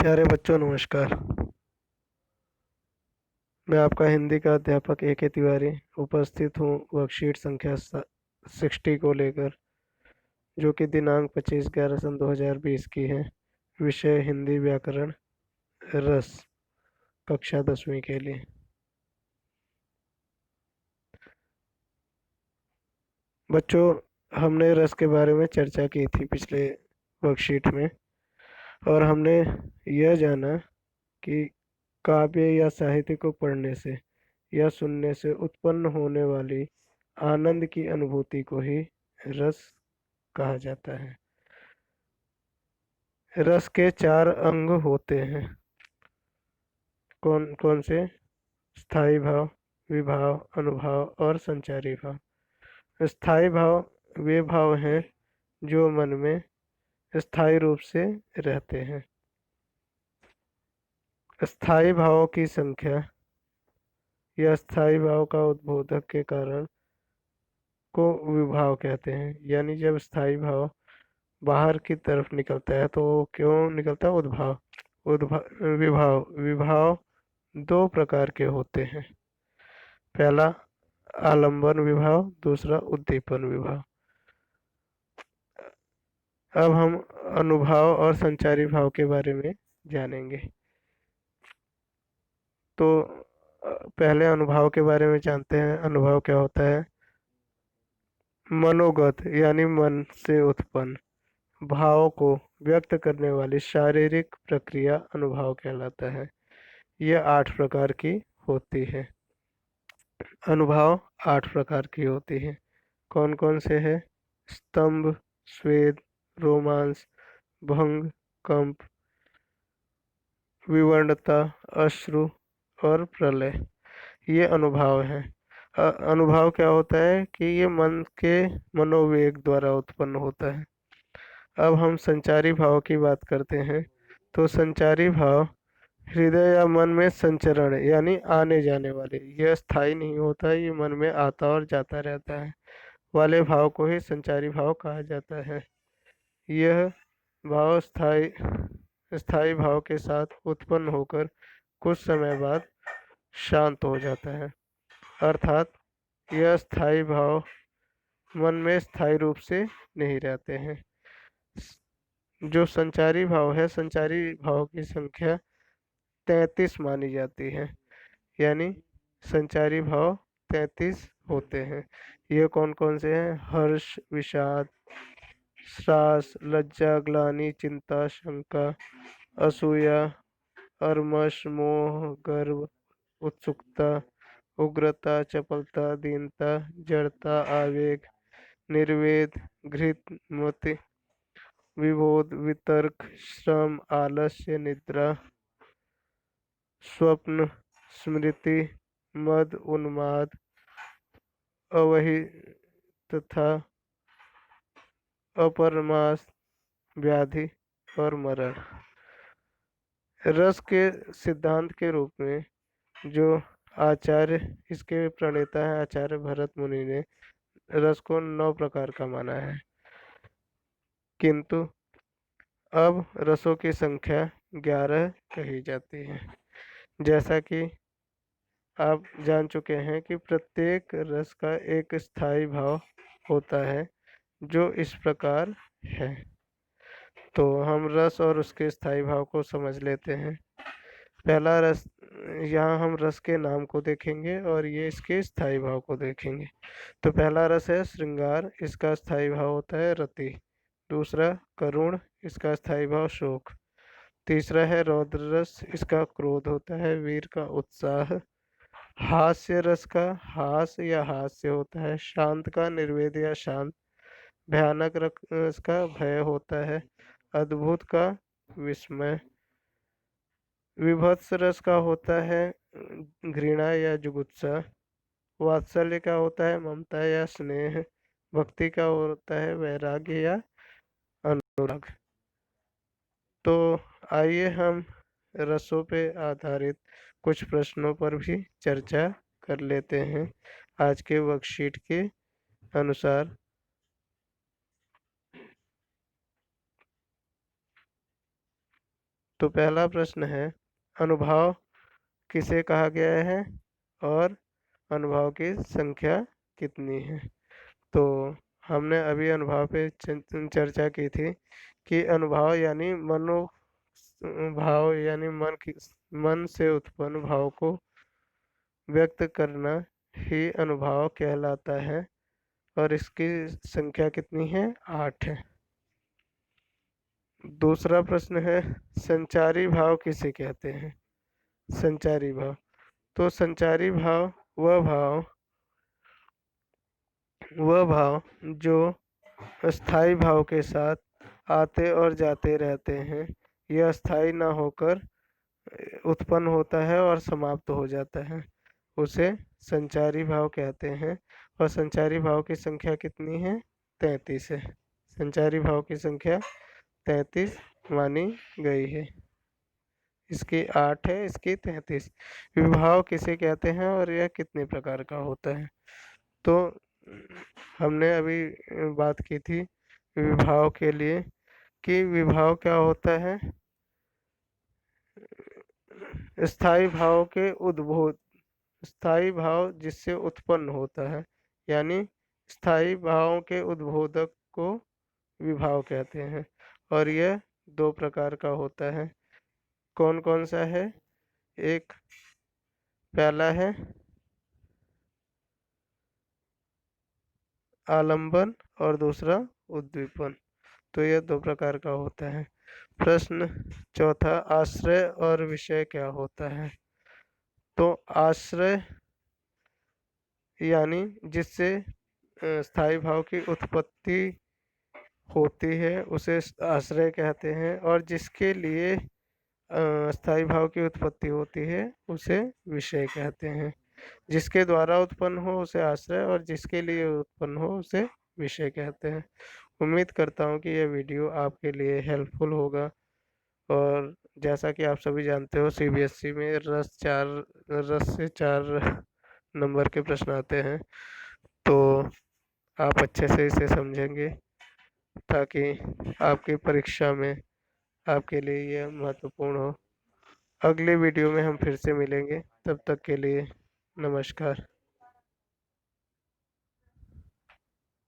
प्यारे बच्चों नमस्कार। मैं आपका हिंदी का अध्यापक ए के तिवारी उपस्थित हूँ वर्कशीट संख्या 60 को लेकर, जो कि दिनांक 25/11/2020 की है। विषय हिंदी व्याकरण, रस, कक्षा 10वीं के लिए। बच्चों, हमने रस के बारे में चर्चा की थी पिछले वर्कशीट में, और हमने यह जाना कि काव्य या साहित्य को पढ़ने से या सुनने से उत्पन्न होने वाली आनंद की अनुभूति को ही रस कहा जाता है। रस के 4 अंग होते हैं। कौन कौन से? स्थायी भाव, विभाव, अनुभाव और संचारी भाव। स्थायी भाव वे भाव हैं जो मन में स्थायी रूप से रहते हैं। स्थायी भावों की संख्या या स्थायी भाव का उद्बोधक के कारण को विभाव कहते हैं। यानी जब स्थायी भाव बाहर की तरफ निकलता है तो वो क्यों निकलता है? उद्भाव। विभाव विभाव 2 प्रकार के होते हैं। पहला आलंबन विभाव, दूसरा उद्दीपन विभाव। अब हम अनुभाव और संचारी भाव के बारे में जानेंगे। तो पहले अनुभाव के बारे में जानते हैं। अनुभाव क्या होता है? मनोगत यानी मन से उत्पन्न भाव को व्यक्त करने वाली शारीरिक प्रक्रिया अनुभाव कहलाता है। यह 8 प्रकार की होती है। अनुभाव 8 प्रकार की होती है। कौन कौन से हैं? स्तंभ, स्वेद, रोमांस, भंग, कंप, विवर्णता, अश्रु और प्रलय। ये अनुभाव है। अनुभाव क्या होता है कि ये मन के मनोवेग द्वारा उत्पन्न होता है। अब हम संचारी भाव की बात करते हैं। तो संचारी भाव हृदय या मन में संचरण यानी आने जाने वाले, यह स्थायी नहीं होता, ये मन में आता और जाता रहता है, वाले भाव को ही संचारी भाव कहा जाता है। यह भाव स्थायी स्थायी भाव के साथ उत्पन्न होकर कुछ समय बाद शांत हो जाता है। अर्थात यह स्थायी भाव मन में स्थायी रूप से नहीं रहते हैं। जो संचारी भाव है, संचारी भाव की संख्या 33 मानी जाती है। यानी संचारी भाव 33 होते हैं। ये कौन कौन से हैं? हर्ष, विषाद, त्रास, लज्जा, ग्लानि, चिंता, शंका, असूया, अरमश, मोह, गर्व, उत्सुकता, उग्रता, चपलता, दीनता, जड़ता, आवेग, निर्वेद, घृत, मति, विबोध, वितर्क, श्रम, आलस्य, निद्रा, स्वप्न, स्मृति, मद, उन्माद, अवहि तथा अपरमास, व्याधि और मरण। रस के सिद्धांत के रूप में जो आचार्य इसके प्रणेता है, आचार्य भरत मुनि ने रस को 9 प्रकार का माना है। किंतु अब रसों की संख्या 11 कही जाती है। जैसा कि आप जान चुके हैं कि प्रत्येक रस का एक स्थायी भाव होता है, जो इस प्रकार है। तो हम रस और उसके स्थायी भाव को समझ लेते हैं। पहला रस, यहाँ हम रस के नाम को देखेंगे और ये इसके स्थायी भाव को देखेंगे। तो पहला रस है श्रृंगार, इसका स्थायी भाव होता है रति। दूसरा करुण, इसका स्थायी भाव शोक। तीसरा है रौद्र रस, इसका क्रोध होता है, वीर का उत्साह। हास्य रस का हास या हास्य होता है, शांत का निर्वेद या शांत। भयानक रस का भय होता है, अद्भुत का विस्मय। विभत्स रस का होता है घृणा या जुगुप्सा। वात्सल्य का होता है ममता या स्नेह। भक्ति का होता है वैराग्य या अनुराग। तो आइए हम रसों पे आधारित कुछ प्रश्नों पर भी चर्चा कर लेते हैं आज के वर्कशीट के अनुसार। तो पहला प्रश्न है, अनुभाव किसे कहा गया है और अनुभाव की संख्या कितनी है। तो हमने अभी अनुभाव पे चर्चा की थी कि अनुभाव यानी भाव यानी मन से उत्पन्न भाव को व्यक्त करना ही अनुभाव कहलाता है और इसकी संख्या कितनी है, 8 है। दूसरा प्रश्न है, संचारी भाव किसे कहते हैं। संचारी भाव, तो संचारी भाव वह भाव जो स्थायी भाव के साथ आते और जाते रहते हैं। यह स्थायी न होकर उत्पन्न होता है और समाप्त हो जाता है, उसे संचारी भाव कहते हैं। और संचारी भाव की संख्या कितनी है, 33 है। संचारी भाव की संख्या 33 मानी गई है। इसकी 8 है, इसकी 33। विभाव किसे कहते हैं और यह कितने प्रकार का होता है। तो हमने अभी बात की थी विभाव के लिए कि विभाव क्या होता है, स्थायी भाव के उद्भूत, स्थायी भाव जिससे उत्पन्न होता है, यानी स्थायी भावों के उद्बोधक को विभाव कहते हैं। और यह 2 प्रकार का होता है। कौन कौन सा है, एक पहला है आलंबन और दूसरा उद्दीपन। तो यह 2 प्रकार का होता है। प्रश्न चौथा, आश्रय और विषय क्या होता है। तो आश्रय यानी जिससे स्थायी भाव की उत्पत्ति होती है उसे आश्रय कहते हैं, और जिसके लिए स्थायी भाव की उत्पत्ति होती है उसे विषय कहते हैं। जिसके द्वारा उत्पन्न हो उसे आश्रय और जिसके लिए उत्पन्न हो उसे विषय कहते हैं। उम्मीद करता हूँ कि यह वीडियो आपके लिए हेल्पफुल होगा। और जैसा कि आप सभी जानते हो, सीबीएसई में रस से 4 नंबर के प्रश्न आते हैं। तो आप अच्छे से इसे समझेंगे ताकि आपकी परीक्षा में आपके लिए यह महत्वपूर्ण हो। अगले वीडियो में हम फिर से मिलेंगे, तब तक के लिए नमस्कार।